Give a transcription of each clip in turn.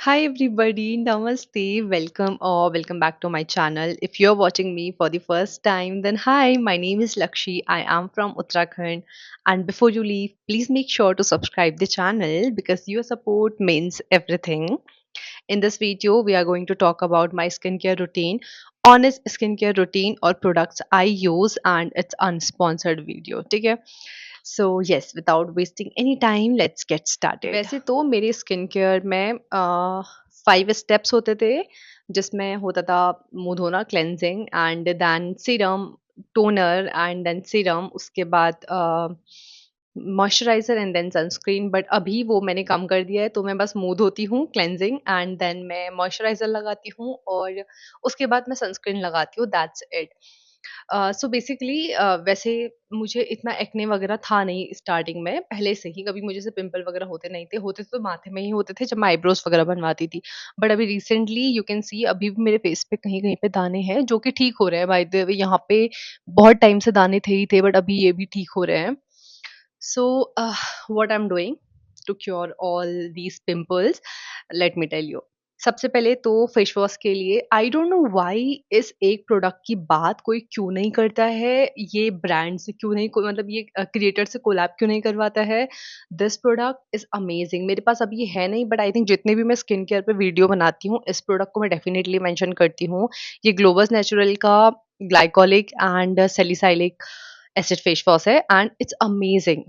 Hi everybody, namaste, welcome or welcome back to my channel. If you're watching me for the first time, then hi, my name is Lakshi. I am from Uttarakhand. And before you leave, please make sure to subscribe the channel because your support means everything. In this video, we are going to talk about my skincare routine, honest skincare routine or products I use and it's unsponsored video. ठीक है? So yes without wasting any time let's get started. वैसे तो मेरे skin care में 5 steps होते थे जिसमें होता था मुंह धोना cleansing and then serum toner and then serum उसके बाद moisturiser and then sunscreen but अभी वो मैंने कम कर दिया है तो मैं बस मुंह धोती हूँ क्लेंजिंग एंड देन मैं मॉइस्चराइजर लगाती हूँ और उसके बाद मैं सनस्क्रीन लगाती हूँ दैट्स इट। सो बेसिकली वैसे मुझे इतना एक्ने वगैरह था नहीं स्टार्टिंग में पहले से ही कभी मुझे से पिंपल वगैरह होते नहीं थे होते तो माथे में ही होते थे जब मैं आईब्रोज वगैरह बनवाती थी बट अभी रिसेंटली यू कैन सी अभी भी मेरे फेस पे कहीं कहीं पे दाने हैं जो कि ठीक हो रहे हैं बाय द वे यहाँ पे बहुत टाइम से दाने थे ही थे बट अभी ये भी ठीक हो रहे हैं so what I am doing to cure all these pimples let me tell you. सबसे पहले तो फेस वॉश के लिए आई डोंट नो व्हाई इस एक प्रोडक्ट की बात कोई क्यों नहीं करता है, ये ब्रांड से क्यों नहीं कोई मतलब ये क्रिएटर से कोलैब क्यों नहीं करवाता है। This product is amazing. मेरे पास अभी ये है नहीं बट आई थिंक जितने भी मैं स्किन केयर पे वीडियो बनाती हूँ इस प्रोडक्ट को मैं डेफिनेटली मेंशन करती हूँ। ये ग्लोबस नेचुरल का glycolic and salicylic acid face wash है एंड इट्स अमेजिंग।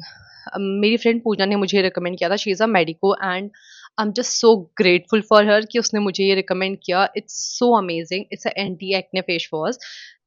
मेरी फ्रेंड पूजा ने मुझे रिकमेंड किया था, she is a medico and I am just so grateful for her कि उसने मुझे ये रिकमेंड किया। It's so amazing, it's a anti acne face wash.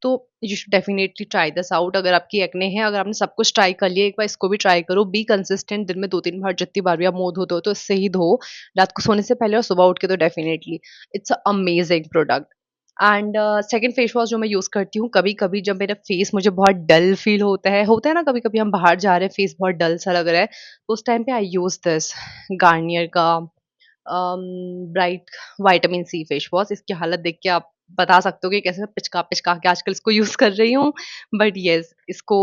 तो you should definitely try this out. अगर आपकी एक्ने है, अगर आपने सब कुछ ट्राई कर लिया, एक बार इसको भी ट्राई करो। बी कंसिस्टेंट, दिन में 2-3 बार जितनी बार भी आप मुँह धोते हो तो इससे ही धो, रात को सोने से पहले और सुबह उठ के तो definitely. It's a amazing product. And second face wash जो मैं यूज़ करती हूँ कभी-कभी जब मेरा फेस मुझे बहुत डल फील होता है ना कभी-कभी हम बाहर जा रहे हैं, फेस बहुत डल सा लग रहा है, तो उस टाइम पे आई यूज़ दिस गार्नियर का bright vitamin C face wash. इसकी हालत देख के आप बता सकते हो कि कैसे मैं पिचका-पिचका के आजकल इसको यूज़ कर रही हूँ। बट येस इसको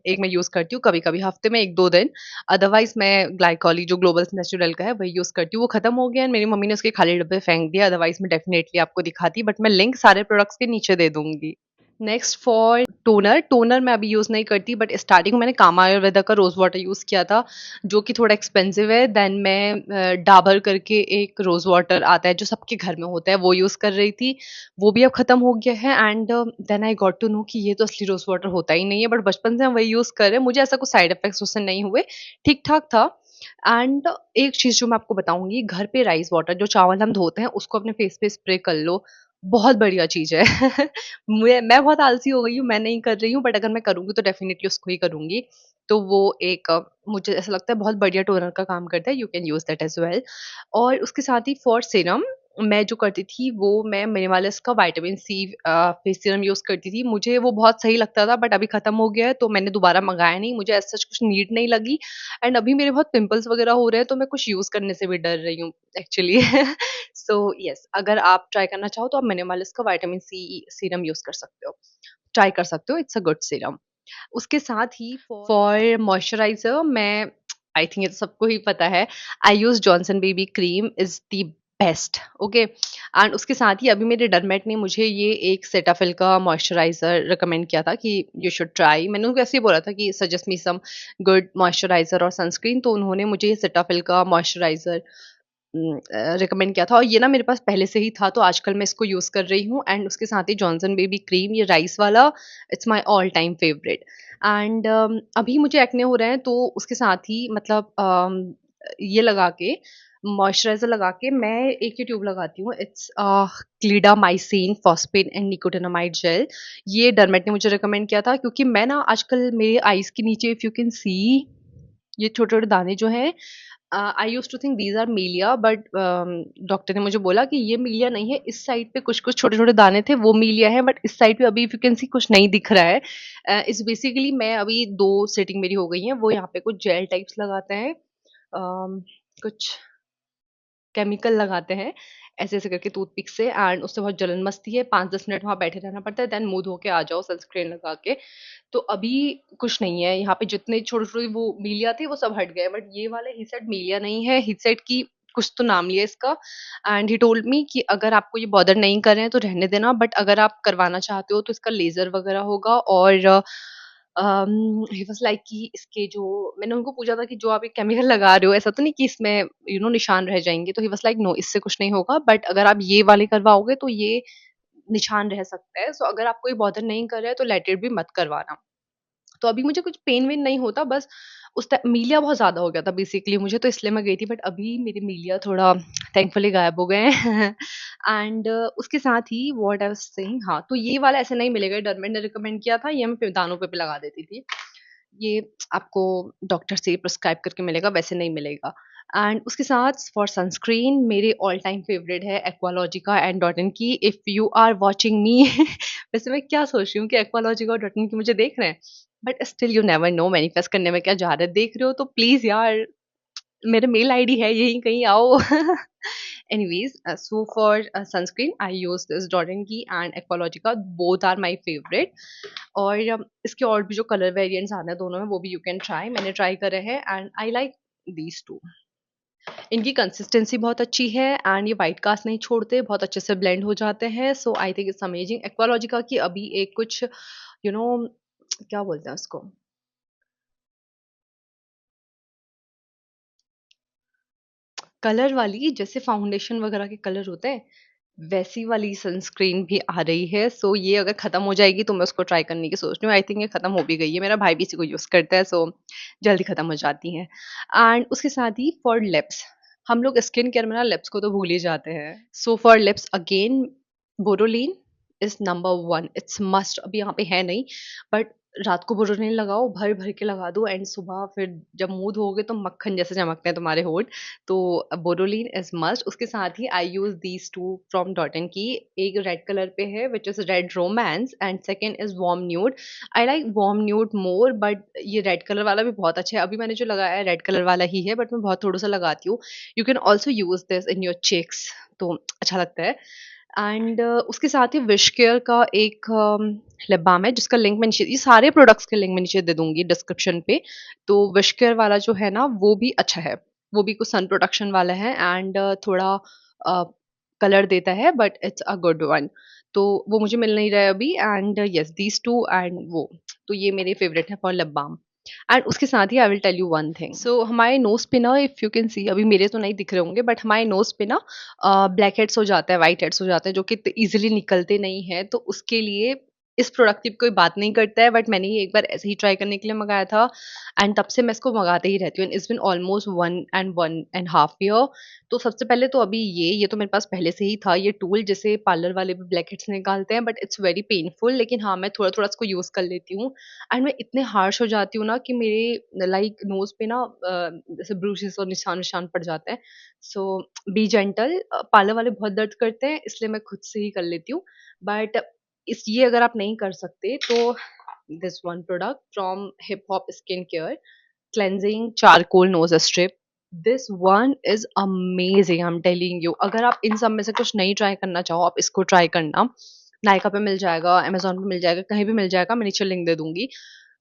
एक मैं यूज़ करती हूँ कभी-कभी हफ्ते में 1-2 दिन। अदरवाइज़ मैं ग्लाइकोली जो ग्लोबल नेचुरल का है वही यूज़ करती हूँ। वो खत्म हो गया है, मेरी मम्मी ने उसके खाली डब्बे फेंक दिए, अदरवाइज़ मैं डेफिनिटली आपको दिखाती बट मैं लिंक सारे प्रोडक्ट्स के नीचे दे दूँगी। नेक्स्ट फॉर टोनर, टोनर मैं अभी यूज़ नहीं करती बट स्टार्टिंग में मैंने कामा आयुर्वेदा का रोज़ वाटर यूज़ किया था, जो कि थोड़ा एक्सपेंसिव है। देन मैं डाबर करके एक रोज़ वाटर आता है जो सबके घर में होता है, वो यूज़ कर रही थी। वो भी अब खत्म हो गया है and then I got to know कि ये तो असली रोज़ वाटर होता ही नहीं है बट बचपन से हम वही यूज़ कर रहे हैं। मुझे ऐसा कुछ साइड इफेक्ट्स उससे नहीं हुए, ठीक-ठाक था। एंड एक चीज़ जो मैं आपको बताऊँगी, घर पे राइस वाटर जो चावल हम धोते हैं उसको अपने फेस पे स्प्रे कर लो, बहुत बढ़िया चीज़ है। मैं बहुत आलसी हो गई हूँ, मैं नहीं कर रही हूँ बट अगर मैं करूँगी तो डेफ़िनिटली उसको ही करूँगी। तो वो एक मुझे ऐसा लगता है बहुत बढ़िया टोनर का काम करता है, you can use that as well. और उसके साथ ही फॉर सीरम मैं जो करती थी वो मैं मिनिमलिस्ट का vitamin C face serum use करती थी। मुझे वो बहुत सही लगता था बट अभी ख़त्म हो गया है तो मैंने दोबारा मँगाया नहीं, मुझे ऐसा कुछ नीड नहीं लगी। एंड अभी मेरे बहुत पिंपल्स वग़ैरह हो रहे हैं तो मैं कुछ यूज़ करने से भी डर रही हूँ एक्चुअली। सो येस अगर आप ट्राई करना चाहो तो आप मिनिमलिस्ट का विटामिन सी सीरम यूज़ कर सकते हो। ट्राई कर सकते हो, इट्स अ गुड सीरम। उसके साथ ही फॉर मॉइस्चराइज़र मैं आई थिंक ये तो सबको ही पता है, I use Johnson baby cream is the best, okay. And उसके साथ ही अभी मेरे डरमेट ने मुझे ये एक सेटाफिल का मॉइस्चराइज़र रिकमेंड किया था कि यू शुड ट्राई। मैंने उनको ऐसे ही बोला था कि suggest me some good moisturiser और सनस्क्रीन, तो उन्होंने मुझे सेटाफिल का मॉइस्चराइज़र रिकमेंड किया था और ये ना मेरे पास पहले से ही था तो आजकल मैं इसको यूज़ कर रही हूँ। एंड उसके साथ ही जॉनसन बेबी क्रीम ये राइस वाला, it's my all time favourite. And अभी मुझे एक्ने हो रहे हैं तो उसके साथ ही मतलब ये लगा के मॉइस्चराइज़र लगा के मैं एक ही ट्यूब लगाती हूँ, it's clindamycin phosphate and nicotinamide gel. ये डरमेट ने मुझे रिकमेंड किया था क्योंकि मैं ना आजकल मेरे आईज़ के नीचे इफ यू कैन सी ये छोटे-छोटे दाने जो हैं, I used to think these are milia but doctor ने मुझे बोला कि ये मीलिया नहीं है, इस साइड पे कुछ-कुछ छोटे-छोटे दाने थे वो मीलिया है बट इस साइड पे अभी इफ यू कैन सी कुछ नहीं दिख रहा है। इट्स बेसिकली मैं अभी 2 सेटिंग मेरी हो गई हैं, वो यहाँ पे कुछ जेल टाइप्स लगाते हैं, कुछ केमिकल लगाते हैं, ऐसे-ऐसे करके टूथपिक से एंड उससे बहुत जलन मचती है, 5-10 मिनट वहाँ बैठे रहना पड़ता है, देन मुँह धो के आ जाओ सनस्क्रीन लगा के। तो अभी कुछ नहीं है, यहाँ पे जितने छोटे-छोटे वो मीलिया थे वो सब हट गए बट ये वाले ही सेड मीलिया नहीं है, ही सेड की कुछ तो नाम लिया इसका, एंड ही टोल्ड मी कि अगर आपको ये बॉदर नहीं कर रहे हैं तो रहने देना, बट अगर आप करवाना चाहते हो तो इसका लेज़र वगैरह होगा। और ही वाज़ लाइक कि इसके जो, मैंने उनको पूछा था कि जो आप ये केमिकल लगा रहे हो ऐसा तो नहीं कि इसमें निशान रह जाएँगे? तो ही वाज़ लाइक नो, इससे कुछ नहीं होगा, बट अगर आप ये वाले करवाओगे तो ये निशान रह सकता है। सो अगर आपको ये बॉदर नहीं कर रहा है तो लेट इट बी, मत करवाना। तो अभी मुझे कुछ पेन-वेन नहीं होता, बस उस टाइ मीलिया बहुत ज़्यादा हो गया था बेसिकली मुझे, तो इसलिए मैं गई थी, बट अभी मेरे मीलिया थोड़ा थैंकफुली गायब हो गए हैं। एंड उसके साथ ही व्हाट आई वाज़ सेइंग, हाँ, तो ये वाला ऐसे नहीं मिलेगा, डरमेट ने रिकमेंड किया था, ये मैं दानों पे भी लगा देती थी। ये आपको डॉक्टर से प्रिस्क्राइब करके मिलेगा, वैसे नहीं मिलेगा। एंड उसके साथ फॉर सनस्क्रीन मेरे ऑल टाइम फेवरेट है Aqualogica and Dot and Key. If you are watching me वैसे मैं क्या सोच रही हूँ कि एक्वालॉजिका और डॉट इन की मुझे देख रहे हैं, but still you never know manifest करने में क्या जा रहा है। देख रहे हो तो प्लीज यार, मेरा मेल आईडी है यहीं कहीं, आओ। Anyways, so for sunscreen, I use this Jordan की and Aqualogica. Both are my favorite. और इसके और भी जो कलर वेरिएंट्स आने हैं दोनों में, वो भी यू कैन ट्राई, मैंने ट्राई करे हैं and I like these two. इनकी कंसिस्टेंसी बहुत अच्छी है एंड ये व्हाइट कास्ट नहीं छोड़ते, बहुत अच्छे से ब्लेंड हो जाते हैं। So I think it's amazing. Aqualogica की अभी एक कुछ यू नो क्या बोलते हैं उसको, कलर वाली, जैसे फाउंडेशन वगैरह के कलर होते हैं, वैसी वाली सनस्क्रीन भी आ रही है। सो ये अगर खत्म हो जाएगी तो मैं उसको ट्राई करने की सोच रही हूँ। आई थिंक ये खत्म हो भी गई है, मेरा भाई भी इसी को यूज करता है, सो जल्दी खत्म हो जाती है। एंड उसके साथ ही फॉर लिप्स, हम लोग स्किन केयर में ना लिप्स को तो भूल ही जाते हैं। So for lips again, Boroline is number one, it's must. अभी यहाँ पे है नहीं, बट रात को बोरोलीन लगाओ, भर भर के लगा दो, एंड सुबह फिर जब मुंह धोओगे तो मक्खन जैसे चमकते हैं तुम्हारे होंठ। तो बोरोलीन इज मस्ट। उसके साथ ही I use these two from डॉटन की। एक रेड कलर पे है which is red romance, and second is warm nude. I like warm nude more, but ये रेड कलर वाला भी बहुत अच्छा है। अभी मैंने जो लगाया है रेड कलर वाला ही है, बट मैं बहुत थोड़ा सा लगाती हूँ। You can also use this in your cheeks, तो अच्छा लगता है। एंड उसके साथ ही विश केयर का एक लिप बाम है जिसका लिंक मैं नीचे, ये सारे प्रोडक्ट्स के लिंक मैं नीचे दे दूंगी डिस्क्रिप्शन पे। तो विश केयर वाला जो है ना वो भी अच्छा है, वो भी कुछ सन प्रोडक्शन वाला है एंड थोड़ा कलर देता है, but it's a good one. तो वो मुझे मिल नहीं रहा है अभी, and yes these two and वो, तो ये मेरे फेवरेट है फॉर लिप बाम। एंड उसके साथ ही I will tell you one thing. So हमारे नोज पे ना, इफ यू कैन सी, अभी मेरे तो नहीं दिख रहे होंगे, बट हमारे नोज पे ना ब्लैक हेड्स हो जाता है, व्हाइट हेड्स हो जाते हैं, जो कि इजीली निकलते नहीं है। तो उसके लिए इस प्रोडक्ट की कोई बात नहीं करता है, बट मैंने ये एक बार ऐसे ही ट्राई करने के लिए मंगाया था, एंड तब से मैं इसको मंगाते ही रहती हूँ। It's been almost 1 and 1.5 year. तो सबसे पहले तो अभी ये तो मेरे पास पहले से ही था, ये टूल जैसे पार्लर वाले भी ब्लैक हेड्स निकालते हैं, बट इट्स वेरी पेनफुल। लेकिन हाँ, मैं थोड़ा थोड़ा इसको यूज कर लेती हूँ, एंड मैं इतने हार्श हो जाती हूँ ना कि मेरे लाइक नोज पे ना जैसे ब्रूसेस और निशान निशान पड़ जाते हैं। सो बी जेंटल, पार्लर वाले बहुत दर्द करते हैं, इसलिए मैं खुद से ही कर लेती हूँ। बट इस ये अगर आप नहीं कर सकते तो this one product from hip hop skin care, cleansing charcoal knows strip, this one is amazing, I am telling you. अगर आप इन सब में से कुछ नहीं ट्राई करना चाहो, आप इसको ट्राई करना। नायका पे मिल जाएगा, अमेज़न पे मिल जाएगा, कहीं भी मिल जाएगा, मैं नीचे लिंक दे दूँगी।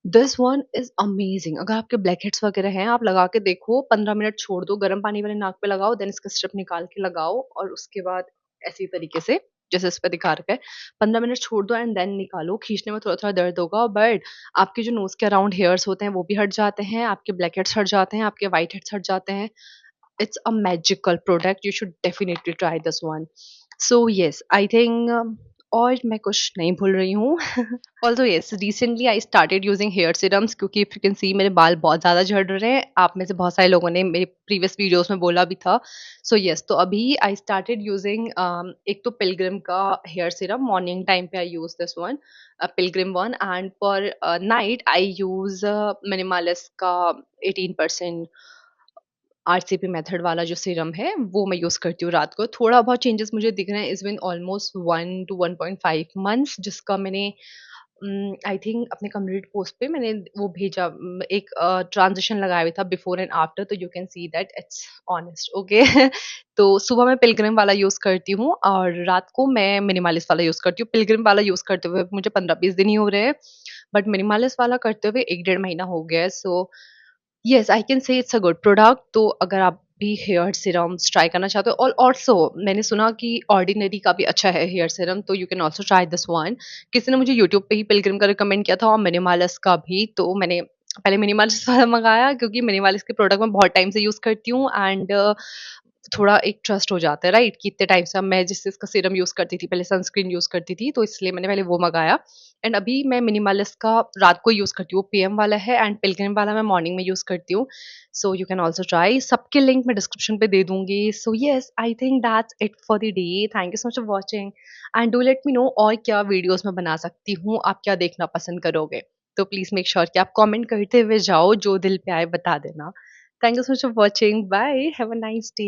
This one is amazing. अगर आपके ब्लैक हेड्स वगैरह हैं, आप लगा के देखो, 15 मिनट छोड़ दो, गर्म पानी वाले नाक पे लगाओ, देन इसका स्ट्रिप निकाल के लगाओ, और उसके बाद ऐसे तरीके से जैसे इस पे दिखा रखा है, 15 मिनट छोड़ दो एंड देन निकालो। खींचने में थोड़ा-थोड़ा दर्द होगा, बट आपके जो नोज़ के अराउंड हेयर्स होते हैं, वो भी हट जाते हैं, आपके ब्लैक हेड्स हट जाते हैं, आपके व्हाइट हेड्स हट जाते हैं। It's a magical product. You should definitely try this one. So yes, I think और मैं कुछ नहीं भूल रही हूँ। Also yes, recently I started using hair serums क्योंकि if you can see मेरे बाल बहुत ज़्यादा झड़ रहे हैं। आप में से बहुत सारे लोगों ने मेरे previous videos में बोला भी था। So yes, तो अभी I started using एक तो Pilgrim का hair serum, morning time पे I use this one, Pilgrim one, and for night I use Minimalist का 18% आरसीपी मेथड वाला जो सीरम है, वो मैं यूज़ करती हूँ रात को। थोड़ा बहुत चेंजेस मुझे दिख रहे हैं, it's been almost 1 to 1.5 months, जिसका मैंने आई थिंक अपने कम्युनिटी पोस्ट पे मैंने वो भेजा, एक ट्रांज़िशन लगाया हुआ था बिफोर एंड आफ्टर, तो you can see that it's honest, okay. तो सुबह मैं पिलग्रिम वाला यूज़ करती हूँ और रात को मैं मिनिमलिस्ट वाला यूज़ करती हूँ। पिलग्रिम वाला यूज़ करते हुए मुझे 15-20 दिन ही हो रहे हैं, बट मिनिमलिस्ट वाला करते हुए 1 डेढ़ महीना हो गया है। So yes, I can say it's a good product. तो अगर आप भी हेयर सीरम्स ट्राई करना चाहते हो, और ऑल्सो मैंने सुना कि ऑर्डिनरी का भी अच्छा है हेयर सीरम, तो you can also try this one. किसी ने मुझे यूट्यूब पे ही पिलग्रिम का रिकमेंड किया था, और मिनिमलिस्ट का भी, तो मैंने पहले मिनिमलिस्ट वाला मंगाया, क्योंकि मिनिमलिस्ट के प्रोडक्ट मैं बहुत टाइम से यूज करती हूँ, एंड थोड़ा एक ट्रस्ट हो जाता है, राइट, कि इतने टाइम से मैं जिस चीज़ का सीरम यूज़ करती थी, पहले सनस्क्रीन यूज़ करती थी, तो इसलिए मैंने पहले वो मँगाया। एंड अभी मैं मिनिमलिस्ट का रात को यूज़ करती हूँ, पीएम वाला है, एंड पिलग्रिम वाला मैं मॉर्निंग में यूज़ करती हूँ। So you can also try, सबके लिंक मैं डिस्क्रिप्शन पे दे दूँगी। So yes, I think that's it for the day. Thank you so much for watching, and do let me know और क्या वीडियोज़ मैं बना सकती हूँ, आप क्या देखना पसंद करोगे? तो प्लीज़ मेक श्योर कि आप कमेंट करते हुए जाओ, जो दिल पे आए बता देना। Thank you so much for watching, bye, have a nice day.